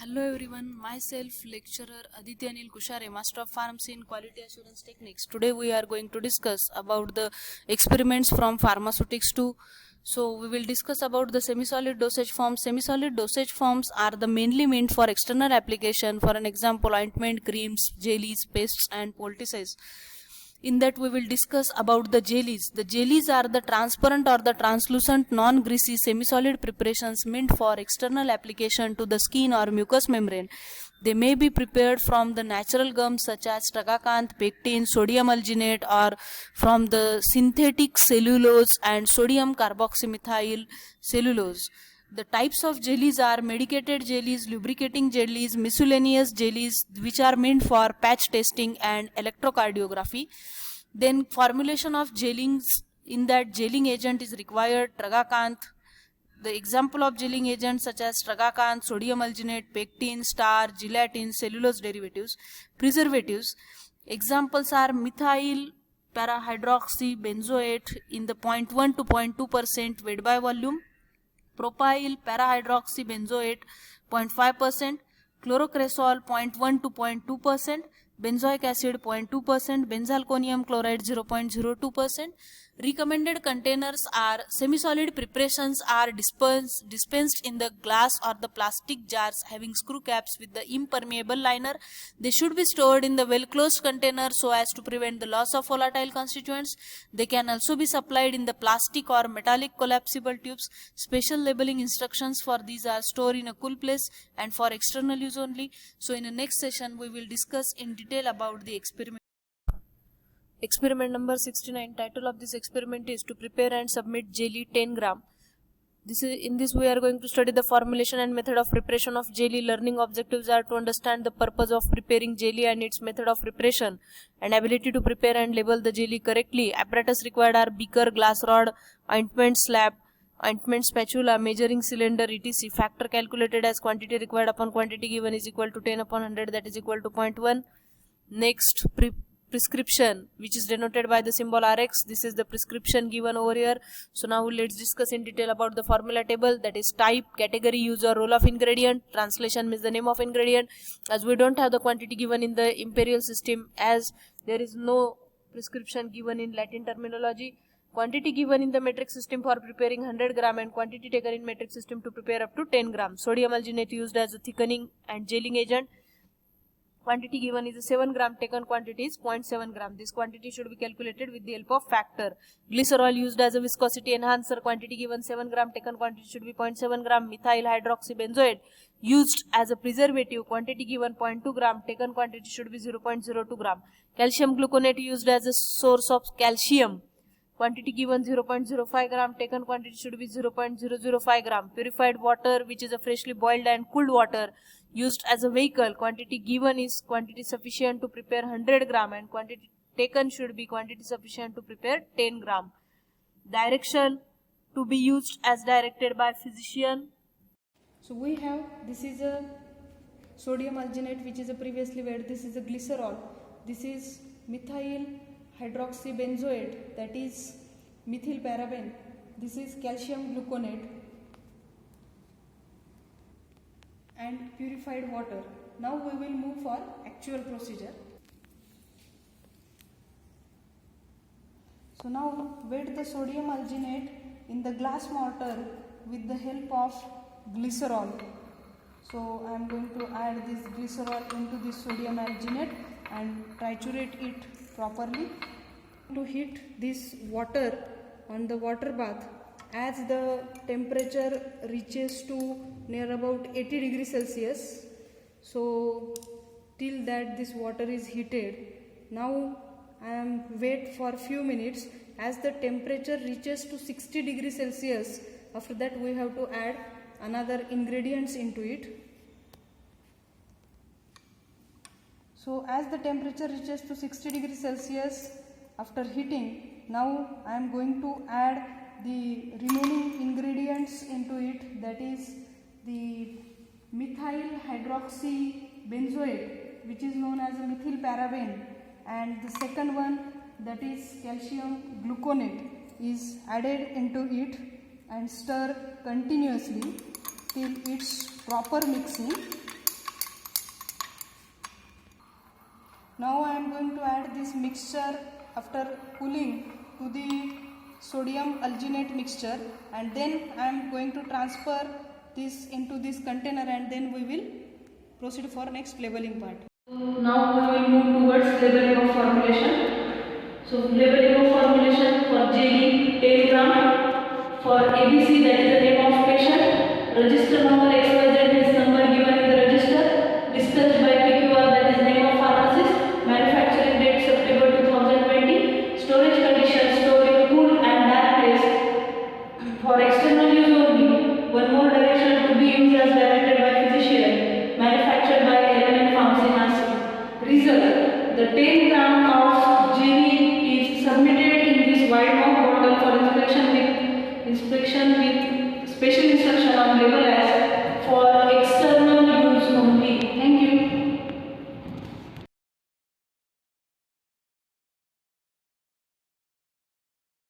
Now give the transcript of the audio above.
Hello everyone, myself lecturer Aditya Anil Kushare, Master of Pharmacy in Quality Assurance Techniques. Today we are going to discuss about the experiments from pharmaceutics 2. So we will discuss about the semi-solid dosage forms. Semi-solid dosage forms are the mainly meant for external application, for an example ointment, creams, jellies, pastes and poultices. In that we will discuss about the jellies. The jellies are the transparent or the translucent non-greasy semi-solid preparations meant for external application to the skin or mucous membrane. They may be prepared from the natural gums such as tragacanth, pectin, sodium alginate, or from the synthetic cellulose and sodium carboxymethyl cellulose. The types of jellies are medicated jellies, lubricating jellies, miscellaneous jellies, which are meant for patch testing and electrocardiography. Then formulation of gellings, in that gelling agent is required, tragacanth. The example of gelling agents such as tragacanth, sodium alginate, pectin, star, gelatin, cellulose derivatives. Preservatives, examples are methyl parahydroxybenzoate in the 0.1 to 0.2% weight by volume, propyl parahydroxybenzoate 0.5%, chlorocresol 0.1 to 0.2%, benzoic acid 0.2%, benzalkonium chloride 0.02%. Recommended containers are semi-solid preparations are dispensed in the glass or the plastic jars having screw caps with the impermeable liner. They should be stored in the well-closed container so as to prevent the loss of volatile constituents. They can also be supplied in the plastic or metallic collapsible tubes. Special labeling instructions for these are stored in a cool place and for external use only. So in the next session we will discuss in detail about the experiment. Experiment number 69. Title of this experiment is to prepare and submit jelly 10 gram. In this we are going to study the formulation and method of preparation of jelly. Learning objectives are to understand the purpose of preparing jelly and its method of preparation, and ability to prepare and label the jelly correctly. Apparatus required are beaker, glass rod, ointment slab, ointment spatula, measuring cylinder, etc. Factor calculated as quantity required upon quantity given is equal to 10 upon 100, that is equal to 0.1. Next, prescription, which is denoted by the symbol Rx. This is the prescription given over here. So now let's discuss in detail about the formula table, that is type, category, use or role of ingredient. Translation means the name of ingredient. As we don't have the quantity given in the imperial system, as there is no prescription given in Latin terminology. Quantity given in the metric system for preparing 100 gram and quantity taken in metric system to prepare up to 10 grams. Sodium alginate used as a thickening and gelling agent. Quantity given is a 7 gram, taken quantity is 0.7 gram. This quantity should be calculated with the help of factor. Glycerol used as a viscosity enhancer. Quantity given 7 gram, taken quantity should be 0.7 gram. Methyl hydroxybenzoate used as a preservative. Quantity given 0.2 gram, taken quantity should be 0.02 gram. Calcium gluconate used as a source of calcium. Quantity given 0.05 gram, taken quantity should be 0.005 gram. Purified water, which is a freshly boiled and cooled water used as a vehicle. Quantity given is quantity sufficient to prepare 100 gram and quantity taken should be quantity sufficient to prepare 10 gram. Direction to be used as directed by physician. So we have, this is a sodium alginate which is a previously weighed, this is a glycerol, this is methyl hydroxybenzoate, that is methyl paraben, this is calcium gluconate and purified water. Now we will move for actual procedure. So now weight the sodium alginate in the glass mortar with the help of glycerol. So I am going to add this glycerol into this sodium alginate and triturate it properly. To heat this water on the water bath, as the temperature reaches to near about 80 degrees Celsius, so till that this water is heated. Now I am wait for few minutes. As the temperature reaches to 60 degrees Celsius, after that we have to add another ingredients into it. So as the temperature reaches to 60 degrees Celsius after heating, now I am going to add the remaining ingredients into it, that is the methyl hydroxybenzoate, which is known as a methyl paraben, and the second one, that is calcium gluconate, is added into it and stir continuously till its proper mixing. going to add this mixture after cooling to the sodium alginate mixture, and then I am going to transfer this into this container, and then we will proceed for next labeling part. So now we will move towards labeling of formulation. So labeling of formulation for JD 10 gram, for ABC that is the name of patient, register number XYZ is number given in the register, dispatched by PQR that is name of pharmacist, manufacturing date September 2020, storage condition stored in cool and dark place for external use only. One more direction to be used as directed by physician, manufactured by LMN Pharmacy Nashik. Result: the 10 gram of JD is submitted in this wide mouth bottle for inspection with special instruction on label